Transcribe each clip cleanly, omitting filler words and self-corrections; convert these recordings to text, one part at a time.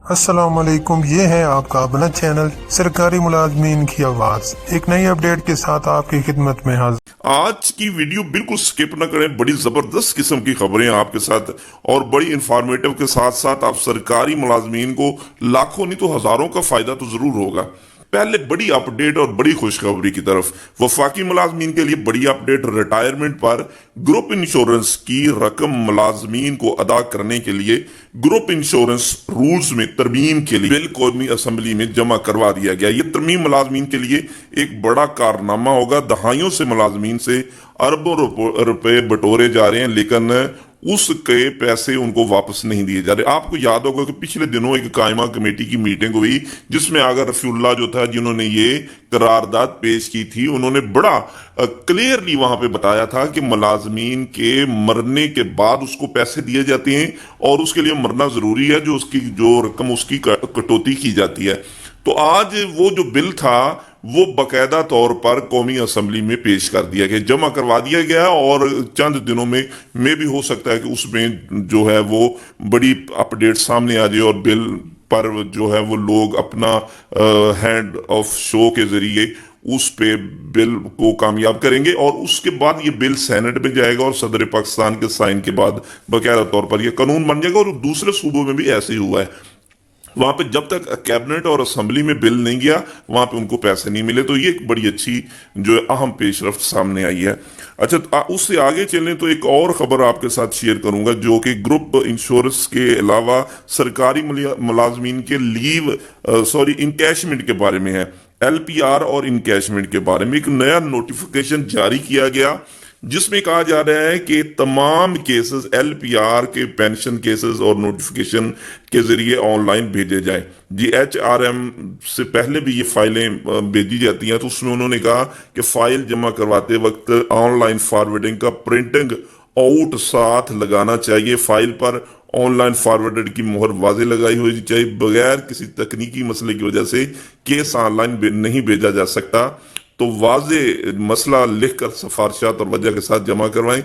السلام علیکم، یہ ہے آپ کا اپنا چینل سرکاری ملازمین کی آواز، ایک نئی اپڈیٹ کے ساتھ آپ کی خدمت میں حاضر۔ آج کی ویڈیو بالکل سکپ نہ کریں، بڑی زبردست قسم کی خبریں آپ کے ساتھ اور بڑی انفارمیٹو کے ساتھ ساتھ آپ سرکاری ملازمین کو لاکھوں نہیں تو ہزاروں کا فائدہ تو ضرور ہوگا۔ پہلے بڑی اپڈیٹ اور بڑی خوشخبری کی طرف، وفاقی ملازمین کے لیے بڑی اپڈیٹ، ریٹائرمنٹ پر گروپ انشورنس کی رقم ملازمین کو ادا کرنے کے لیے گروپ انشورنس رولز میں ترمیم کے لیے بل قومی اسمبلی میں جمع کروا دیا گیا۔ یہ ترمیم ملازمین کے لیے ایک بڑا کارنامہ ہوگا۔ دہائیوں سے ملازمین سے اربوں روپے بٹورے جا رہے ہیں، لیکن اس کے پیسے ان کو واپس نہیں دیے جا رہے۔ آپ کو یاد ہوگا کہ پچھلے دنوں ایک قائمہ کمیٹی کی میٹنگ ہوئی جس میں آغا رفیع اللہ جو تھا، جنہوں نے یہ قرارداد پیش کی تھی، انہوں نے بڑا کلیئرلی وہاں پہ بتایا تھا کہ ملازمین کے مرنے کے بعد اس کو پیسے دیے جاتے ہیں اور اس کے لیے مرنا ضروری ہے، جو رقم اس کی کٹوتی کی جاتی ہے۔ تو آج وہ جو بل تھا وہ باقاعدہ طور پر قومی اسمبلی میں پیش کر دیا گیا، جمع کروا دیا گیا، اور چند دنوں میں بھی ہو سکتا ہے کہ اس میں جو ہے وہ بڑی اپڈیٹ سامنے آ جائے اور بل پر جو ہے وہ لوگ اپنا ہینڈ آف شو کے ذریعے اس پہ بل کو کامیاب کریں گے، اور اس کے بعد یہ بل سینٹ میں جائے گا اور صدر پاکستان کے سائن کے بعد باقاعدہ طور پر یہ قانون بن جائے گا۔ اور دوسرے صوبوں میں بھی ایسے ہی ہوا ہے، وہاں پہ جب تک کیبنٹ اور اسمبلی میں بل نہیں گیا وہاں پہ ان کو پیسے نہیں ملے۔ تو یہ ایک بڑی اچھی جو ہے اہم پیش رفت سامنے آئی ہے۔ اچھا، اس سے آگے چلیں تو ایک اور خبر آپ کے ساتھ شیئر کروں گا جو کہ گروپ انشورنس کے علاوہ سرکاری ملازمین کے انکیشمنٹ کے بارے میں ہے۔ ایل پی آر اور انکیشمنٹ کے بارے میں ایک نیا نوٹیفیکیشن جاری کیا گیا جس میں کہا جا رہا ہے کہ تمام کیسز ایل پی آر کے پینشن کیسز اور نوٹیفیکیشن کے ذریعے آن لائن بھیجے جائیں۔ جی ایچ آر ایم سے پہلے بھی یہ فائلیں بھیجی جاتی ہیں، تو اس میں انہوں نے کہا کہ فائل جمع کرواتے وقت آن لائن فارورڈنگ کا پرنٹنگ آؤٹ ساتھ لگانا چاہیے۔ فائل پر آن لائن فارورڈڈ کی مہر واضح لگائی ہوئی چاہیے۔ بغیر کسی تکنیکی مسئلے کی وجہ سے کیس آن لائن نہیں بھیجا جا سکتا، تو واضح مسئلہ لکھ کر سفارشات اور وجہ کے ساتھ جمع کروائیں۔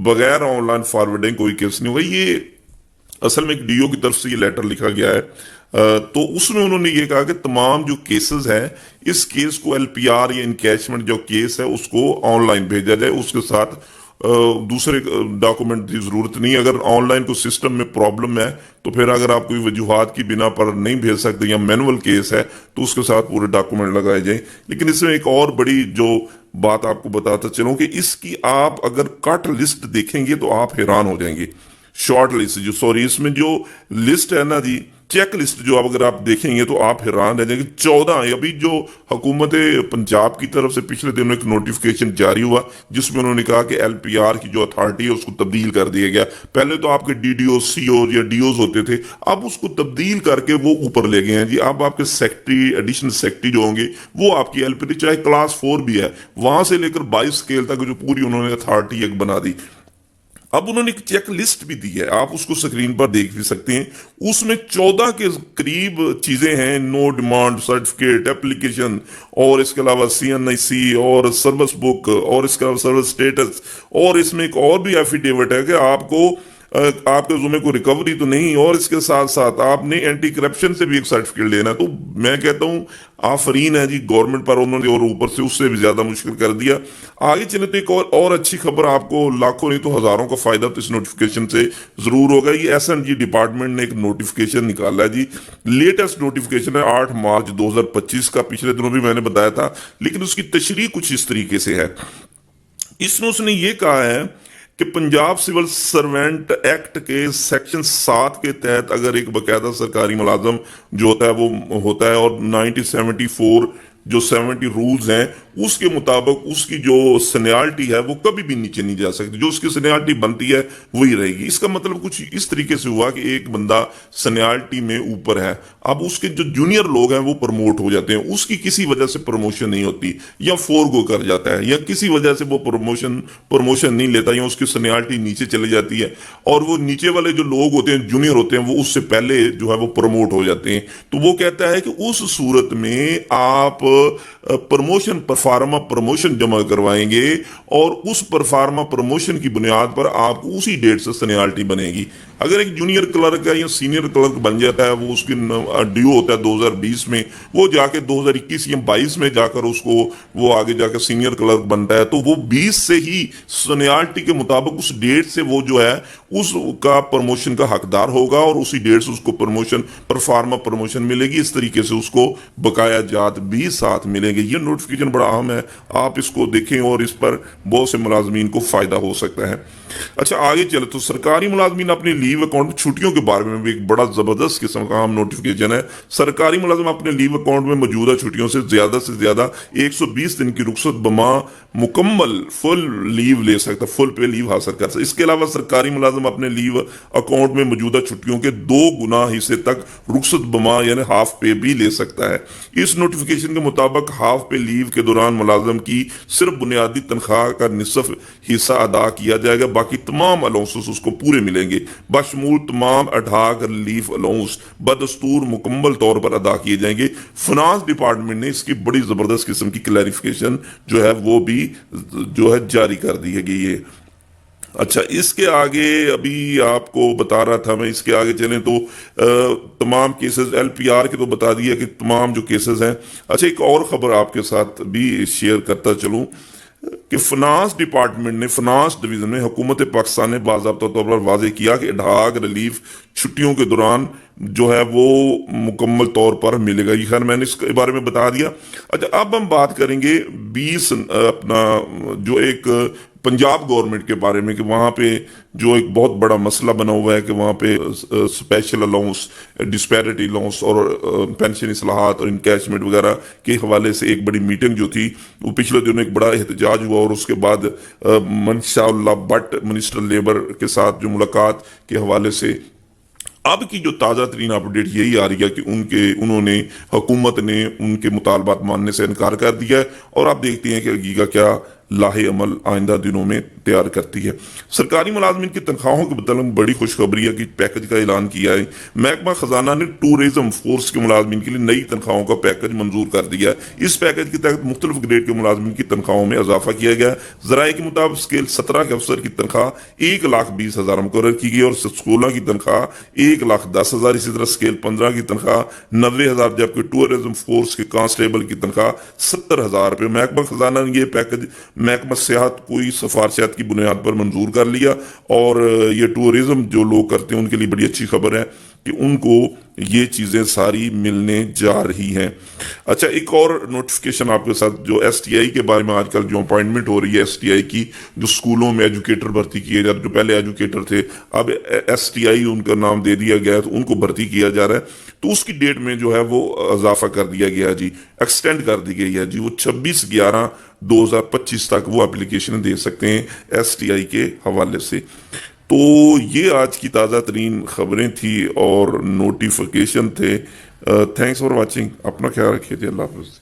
بغیر آن لائن فارورڈنگ کوئی کیس نہیں ہوگا۔ یہ اصل میں ایک ڈی او کی طرف سے یہ لیٹر لکھا گیا ہے، تو اس میں انہوں نے یہ کہا کہ تمام جو کیسز ہیں اس کیس کو ایل پی آر یا انکیشمنٹ جو کیس ہے اس کو آن لائن بھیجا جائے، اس کے ساتھ دوسرے ڈاکومنٹ کی ضرورت نہیں۔ اگر آن لائن کو سسٹم میں پرابلم ہے تو پھر اگر آپ کوئی وجوہات کی بنا پر نہیں بھیج سکتے یا مینول کیس ہے تو اس کے ساتھ پورے ڈاکومنٹ لگائے جائیں۔ لیکن اس میں ایک اور بڑی جو بات آپ کو بتاتا چلوں کہ اس کی آپ اگر کٹ لسٹ دیکھیں گے تو آپ حیران ہو جائیں گے۔ شارٹ لسٹ اس میں جو لسٹ ہے نا جی، چیک لسٹ جو اگر آپ دیکھیں گے تو آپ حیران رہ جائیں گے۔ 14 ابھی جو حکومت پنجاب کی طرف سے پچھلے دنوں ایک نوٹیفیکیشن جاری ہوا جس میں انہوں نے کہا کہ ایل پی آر کی جو اتھارٹی ہے اس کو تبدیل کر دیا گیا۔ پہلے تو آپ کے ڈی ڈی او سی او یا ڈی اوز ہوتے تھے، اب اس کو تبدیل کر کے وہ اوپر لے گئے ہیں جی۔ اب آپ کے سیکٹری، ایڈیشنل سیکٹری جو ہوں گے وہ آپ کی ایل پی، چاہے کلاس 4 بھی ہے، وہاں سے لے کر 22 اسکیل تک جو پوری انہوں نے اتھارٹی ایک بنا دی۔ اب انہوں نے ایک چیک لسٹ بھی دی ہے، آپ اس کو سکرین پر دیکھ بھی سکتے ہیں۔ اس میں 14 کے قریب چیزیں ہیں، نو ڈیمانڈ سرٹیفکیٹ، اپلیکیشن، اور اس کے علاوہ سی این آئی سی اور سروس بک، اور اس کے علاوہ سروس سٹیٹس، اور اس میں ایک اور بھی ایفیڈیوٹ ہے کہ آپ کے ذمہ کو ریکوری تو نہیں، اور اس کے ساتھ ساتھ آپ نے اینٹی کرپشن سے بھی ایک سرٹیفکیٹ لینا ہے۔ تو میں کہتا ہوں آفرین ہے جی گورنمنٹ پر، انہوں نے اور اوپر سے اس سے بھی زیادہ مشکل کر دیا۔ آگے چلے تو ایک اور اچھی خبر، آپ کو لاکھوں نہیں تو ہزاروں کا فائدہ تو اس نوٹیفیکیشن سے ضرور ہوگا۔ یہ ایس این جی ڈپارٹمنٹ نے ایک نوٹیفیکیشن نکالا ہے جی، لیٹسٹ نوٹیفیکیشن ہے 8 مارچ 2025 کا، پچھلے دنوں بھی میں نے بتایا تھا، لیکن اس کی تشریح کچھ اس طریقے سے ہے۔ اس میں اس نے یہ کہا ہے کہ پنجاب سول سروینٹ ایکٹ کے سیکشن 7 کے تحت اگر ایک باقاعدہ سرکاری ملازم جو ہوتا ہے وہ ہوتا ہے، اور 1974 جو 70 رولز ہیں اس کے مطابق اس کی جو سینیارٹی ہے وہ کبھی بھی نیچے نہیں جا سکتی، جو اس کی سینیارٹی بنتی ہے وہی رہے گی۔ اس کا مطلب کچھ اس طریقے سے ہوا کہ ایک بندہ سینیارٹی میں اوپر ہے، اب اس کے جو جونیئر لوگ ہیں وہ پروموٹ ہو جاتے ہیں، اس کی کسی وجہ سے پروموشن نہیں ہوتی یا فورگو کر جاتا ہے، یا کسی وجہ سے وہ پروموشن نہیں لیتا، یا اس کی سینیارٹی نیچے چلی جاتی ہے، اور وہ نیچے والے جو لوگ ہوتے ہیں جونیئر ہوتے ہیں وہ اس سے پہلے جو ہے وہ پروموٹ ہو جاتے ہیں۔ تو وہ کہتا ہے کہ اس صورت میں آپ پرفارما پروموشن جمع کروائیں گے، اور اس پرفارما پروموشن کی بنیاد پر آپ کو اسی ڈیٹ سے سینیارٹی بنے گی۔ اگر ایک جونیئر کلرک ہے یا سینئر کلرک بن جاتا ہے, وہ اس کی ڈیو ہوتا ہے 2020 میں, وہ جا کے 2021 یا 22 میں جا کر اس کو وہ آگے جا کے سینئر کلرک بنتا ہے, تو وہ 20 سے ہی سینیارٹی کے مطابق اس ڈیٹ سے وہ جو ہے اس کا پروموشن کا حقدار ہوگا, اور اسی ڈیٹ سے اس کو پروموشن پرفارما پروموشن ملے گی. اس طریقے سے اس کو بقایا جات بھی ساتھ ملیں گے. یہ نوٹیفکیشن بڑا اہم ہے, آپ اس کو دیکھیں اور اس پر بہت سے ملازمین کو فائدہ ہو سکتا ہے. اچھا آگے چلے تو سرکاری ملازمین اپنے لیو اکاؤنٹ چھٹیوں کے بارے میں بھی ایک بڑا زبردست قسم کا اہم نوٹیفکیشن ہے. سرکاری ملازم اپنے لیو اکاؤنٹ میں موجودہ چھٹیوں سے زیادہ 120 دن کی رخصت بما مکمل فل لیو لے سکتا, فل پے لیو حاصل کر سکتا. اس کے علاوہ سرکاری ملازم اپنے لیو اکاؤنٹ میں موجودہ چھٹیوں کے 2 گنا حصے تک رخصت بما یعنی ہاف پے بھی لے سکتا ہے. اس نوٹیفکیشن کے مطابق ہاف پے لیو کے دوران ملازم کی صرف بنیادی تنخواہ کا نصف حصہ ادا کیا جائے گا, باقی تمام الاؤنسز اس کو پورے ملیں گے, بشمول تمام اڈھاک ریلیف الاؤنس بدستور مکمل طور پر ادا کیے جائیں گے. فنانس ڈپارٹمنٹ نے اس کی بڑی زبردست قسم کی کلیریفیکیشن جو ہے وہ بھی جو ہے جاری کر دی ہے. اچھا اس کے آگے ابھی آپ کو بتا رہا تھا میں, اس کے آگے چلیں تو تمام کیسز LPR کے تو بتا دیا کہ تمام جو کیسز ہیں. اچھا ایک اور خبر آپ کے ساتھ بھی شیئر کرتا چلوں کہ فنانس ڈپارٹمنٹ نے فنانس ڈویژن میں حکومت پاکستان نے باضابطہ طور پر واضح کیا کہ اڈھاک ریلیف چھٹیوں کے دوران جو ہے وہ مکمل طور پر ملے گا. یہ خیر میں نے اس کے بارے میں بتا دیا. اچھا اب ہم بات کریں گے 20 اپنا جو ایک پنجاب گورنمنٹ کے بارے میں کہ وہاں پہ جو ایک بہت بڑا مسئلہ بنا ہوا ہے کہ وہاں پہ اسپیشل الاؤنس, ڈسپیرٹی الاؤنس اور پینشن اصلاحات اور انکیشمنٹ وغیرہ کے حوالے سے ایک بڑی میٹنگ جو تھی وہ پچھلے دنوں ایک بڑا احتجاج ہوا, اور اس کے بعد منشاء اللہ بٹ منسٹر لیبر کے ساتھ جو ملاقات کے حوالے سے اب کی جو تازہ ترین اپڈیٹ یہی آ رہی ہے کہ انہوں نے حکومت نے ان کے مطالبات ماننے سے انکار کر دیا ہے, اور آپ دیکھتے ہیں کہ حقیقت کیا لاہے عمل آئندہ دنوں میں تیار کرتی ہے. سرکاری ملازمین کی تنخواہوں کے متعلق بڑی خوشخبری ہے کہ پیکج کا اعلان کیا ہے. محکمہ خزانہ نے ٹورزم فورس کے ملازمین کے لیے نئی تنخواہوں کا پیکج منظور کر دیا ہے. اس پیکج کے تحت مختلف گریڈ کے ملازمین کی تنخواہوں میں اضافہ کیا گیا ہے. ذرائع کے مطابق اسکیل 17 کے افسر کی تنخواہ 1,20,000 مقرر کی گئی, اور 16 کی تنخواہ 1,10,000. اسی طرح اسکیل 15 کی تنخواہ 90,000, جبکہ ٹورزم فورس کے کانسٹیبل کی تنخواہ 70,000 روپے. محکمہ خزانہ نے یہ پیکج محکمہ سیاحت کوئی سفارشات کی بنیاد پر منظور کر لیا, اور یہ ٹورزم جو لوگ کرتے ہیں ان کے لیے بڑی اچھی خبر ہے کہ ان کو یہ چیزیں ساری ملنے جا رہی ہیں. اچھا ایک اور نوٹیفکیشن آپ کے ساتھ جو STI کے بارے میں آج کل جو اپوائنٹمنٹ ہو رہی ہے STI کی, جو سکولوں میں ایجوکیٹر بھرتی کیے جاتے, جو پہلے ایجوکیٹر تھے اب STI ان کا نام دے دیا گیا ہے, تو ان کو بھرتی کیا جا رہا ہے. تو اس کی ڈیٹ میں جو ہے وہ اضافہ کر دیا گیا جی, ایکسٹینڈ کر دی گئی ہے جی, وہ 26/11/2025 تک وہ اپلیکیشن دے سکتے ہیں STI کے حوالے سے. تو یہ آج کی تازہ ترین خبریں تھی اور نوٹیفکیشن تھے. تھینکس فار واچنگ, اپنا خیال رکھیے جی, اللہ حافظ.